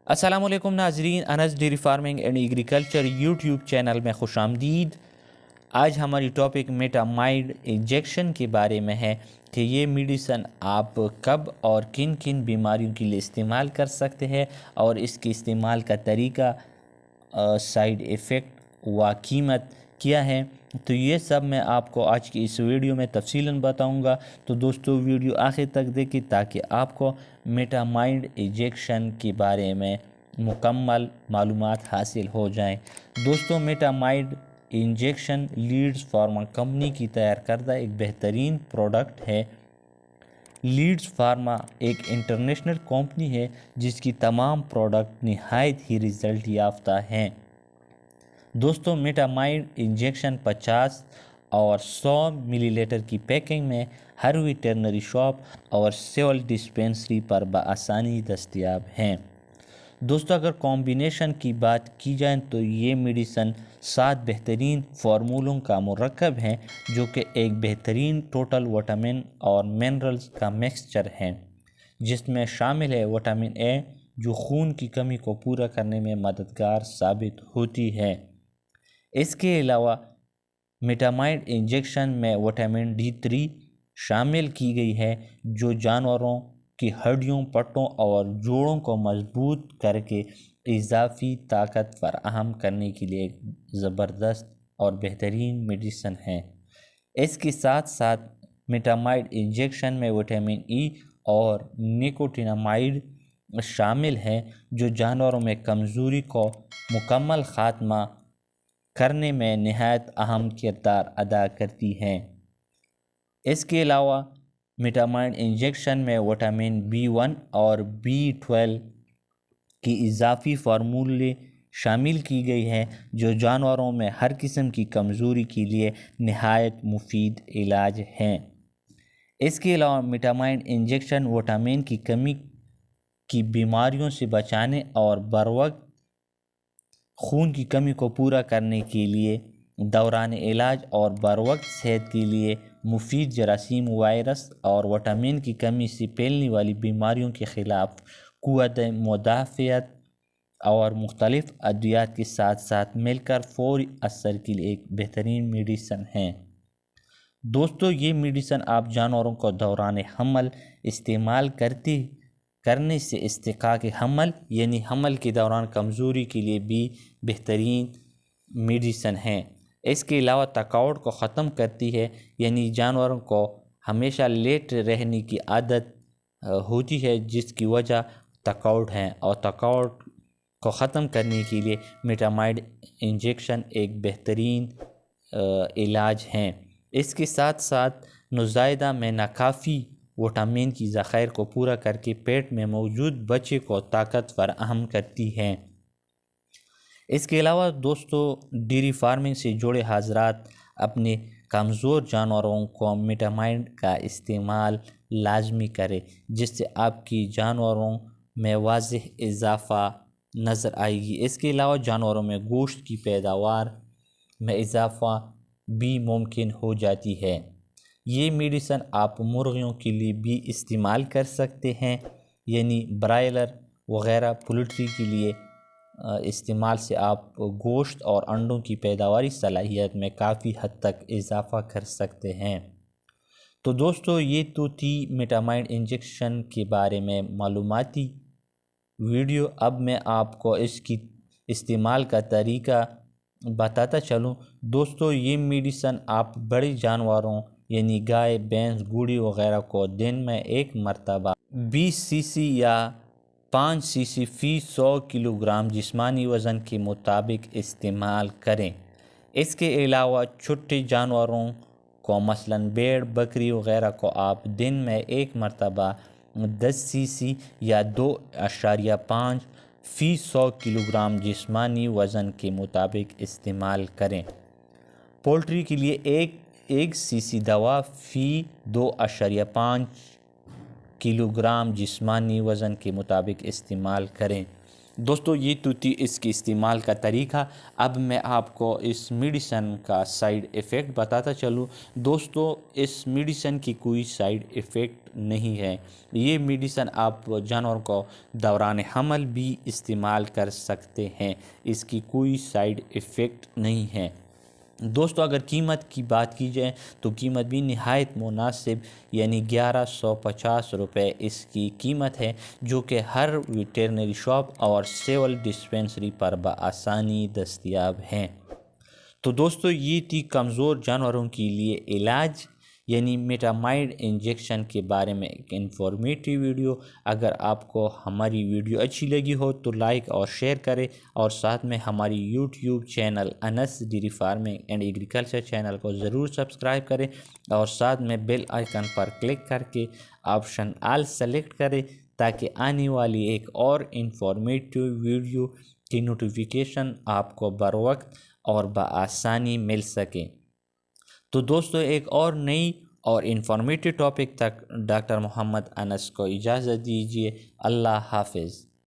अस्सलाम वालेकुम नाजरीन, Anas dairy farming and agriculture YouTube channel में खुश आमदीद। आज हमारी टॉपिक मेटामाइड इंजेक्शन के बारे में है कि ये मेडिसन आप कब और किन किन बीमारियों के लिए इस्तेमाल कर सकते हैं और इसके इस्तेमाल का तरीका, साइड इफ़ेक्ट व कीमत क्या है। तो ये सब मैं आपको आज की इस वीडियो में तफसीलन बताऊंगा। तो दोस्तों वीडियो आखिर तक देखिए ताकि आपको मेटामाइड इंजेक्शन के बारे में मुकम्मल मालूमात हासिल हो जाएं। दोस्तों मेटामाइड इंजेक्शन लीड्स फार्मा कंपनी की तैयार करदा एक बेहतरीन प्रोडक्ट है। लीड्स फार्मा एक इंटरनेशनल कंपनी है जिसकी तमाम प्रोडक्ट नहायत ही रिज़ल्ट याफ्ता हैं। दोस्तों मेटामाइड इंजेक्शन 50 और 100 मिलीलीटर की पैकिंग में हर वेटरनरी शॉप और सिविल डिस्पेंसरी पर बआसानी दस्तयाब हैं। दोस्तों अगर कॉम्बिनेशन की बात की जाए तो ये मेडिसन 7 बेहतरीन फार्मूलों का मुरक्कब है जो कि एक बेहतरीन टोटल विटामिन और मिनरल्स का मिक्सचर है, जिसमें शामिल है विटामिन ए जो खून की कमी को पूरा करने में मददगार साबित होती है। इसके अलावा मेटामाइड इंजेक्शन में विटामिन D3 शामिल की गई है जो जानवरों की हड्डियों, पट्टों और जोड़ों को मजबूत करके इजाफी ताकत फराहम करने के लिए एक ज़बरदस्त और बेहतरीन मेडिसन है। इसके साथ साथ मेटामाइड इंजेक्शन में विटामिन ई और निकोटिनामाइड शामिल है जो जानवरों में कमज़ोरी को मुकम्मल ख़ात्मा करने में नहायत अहम किरदार अदा करती हैं। इसके अलावा मेटामाइड इंजेक्शन में विटामिन B1 और B12 की इजाफी फार्मूले शामिल की गई है जो जानवरों में हर किस्म की कमज़ोरी के लिए नहायत मुफीद इलाज हैं। इसके अलावा मेटामाइड इंजेक्शन विटामिन की कमी की बीमारियों से बचाने और बरवक्त खून की कमी को पूरा करने के लिए, दौरान इलाज और बरवक्त सेहत के लिए मुफीद जरासीम, वायरस और विटामिन की कमी से फैलने वाली बीमारियों के ख़िलाफ़ क़ुव्वत मुदाफ़ियत और मुख्तलिफ़ अद्वियात के साथ साथ मिलकर फ़ौरी असर के लिए एक बेहतरीन मेडिसन है। दोस्तों ये मेडिसन आप जानवरों को दौरान हमल इस्तेमाल करने से इस्तिक़ाक़ हमल यानी हमल के दौरान कमज़ोरी के लिए भी बेहतरीन मेडिसन है। इसके अलावा थकावट को ख़त्म करती है, यानी जानवरों को हमेशा लेट रहने की आदत होती है जिसकी वजह थकावट है, और थकावट को ख़त्म करने के लिए मेटामाइड इंजेक्शन एक बेहतरीन इलाज है। इसके साथ साथ नुज़ायदा में नाकाफ़ी विटामिन की ज़ख़ायर को पूरा करके पेट में मौजूद बच्चे को ताकत फराहम करती है। इसके अलावा दोस्तों डेयरी फार्मिंग से जुड़े हज़रात अपने कमज़ोर जानवरों को मेटामाइड का इस्तेमाल लाजमी करें जिससे आपकी जानवरों में वाज़ेह इजाफ़ा नज़र आएगी। इसके अलावा जानवरों में गोश्त की पैदावार में इजाफ़ा भी मुमकिन हो जाती है। ये मेडिसन आप मुर्गियों के लिए भी इस्तेमाल कर सकते हैं, यानी ब्रायलर वग़ैरह पोल्ट्री के लिए इस्तेमाल से आप गोश्त और अंडों की पैदावारी सलाहियत में काफ़ी हद तक इजाफ़ा कर सकते हैं। तो दोस्तों ये तो थी मेटामाइड इंजेक्शन के बारे में मालूमाती वीडियो। अब मैं आपको इसकी इस्तेमाल का तरीका बताता चलूँ। दोस्तों ये मेडिसन आप बड़े जानवरों यानी गाय, भैंस, घोड़ी वग़ैरह को दिन में एक मरतबा 20 सीसी या 5 सीसी फ़ी 100 किलोग्राम जिस्मानी वज़न के मुताबिक इस्तेमाल करें। इसके अलावा छोटे जानवरों को मसलन भेड़, बकरी वग़ैरह को आप दिन में एक मरतबा 10 सीसी या 2.5 फ़ी 100 किलोग्राम जिस्मानी वज़न के मुताबिक इस्तेमाल करें। पोल्ट्री के लिए एक सीसी दवा फ़ी 2.5 किलोग्राम जिस्मानी वज़न के मुताबिक इस्तेमाल करें। دوستو یہ تو تھی اس کی استعمال کا طریقہ۔ اب میں آپ کو اس میڈیسن کا سائیڈ ایفیکٹ بتاتا چلوں۔ دوستو اس میڈیسن کی کوئی سائیڈ ایفیکٹ نہیں ہے۔ یہ میڈیسن آپ جانور کو دوران حمل بھی استعمال کر سکتے ہیں، اس کی کوئی سائیڈ ایفیکٹ نہیں ہے۔ دوستو اگر قیمت کی بات کی جائے تو قیمت بھی نہایت مناسب، یعنی 1150 روپے اس کی قیمت ہے، جو کہ ہر ویٹرنری شاپ اور سول ڈسپینسری پر بآسانی دستیاب ہیں۔ تو دوستو یہ تھی کمزور جانوروں کے لیے علاج یعنی میٹامائڈ انجیکشن کے بارے میں ایک انفارمیٹیو ویڈیو۔ اگر آپ کو ہماری ویڈیو اچھی لگی ہو تو لائک اور شیئر کریں، اور ساتھ میں ہماری YouTube channel Anas dairy farming and agriculture channel کو ضرور سبسکرائب کریں، اور ساتھ میں بیل آئیکن پر کلک کر کے آپشن آل سلیکٹ کریں، تاکہ آنے والی ایک اور انفارمیٹیو ویڈیو کی نوٹیفیکیشن آپ کو بروقت اور بآسانی مل سکے۔ تو دوستو ایک اور نئی اور انفارمیٹیو ٹاپک تک ڈاکٹر محمد انس کو اجازت دیجیے۔ اللہ حافظ۔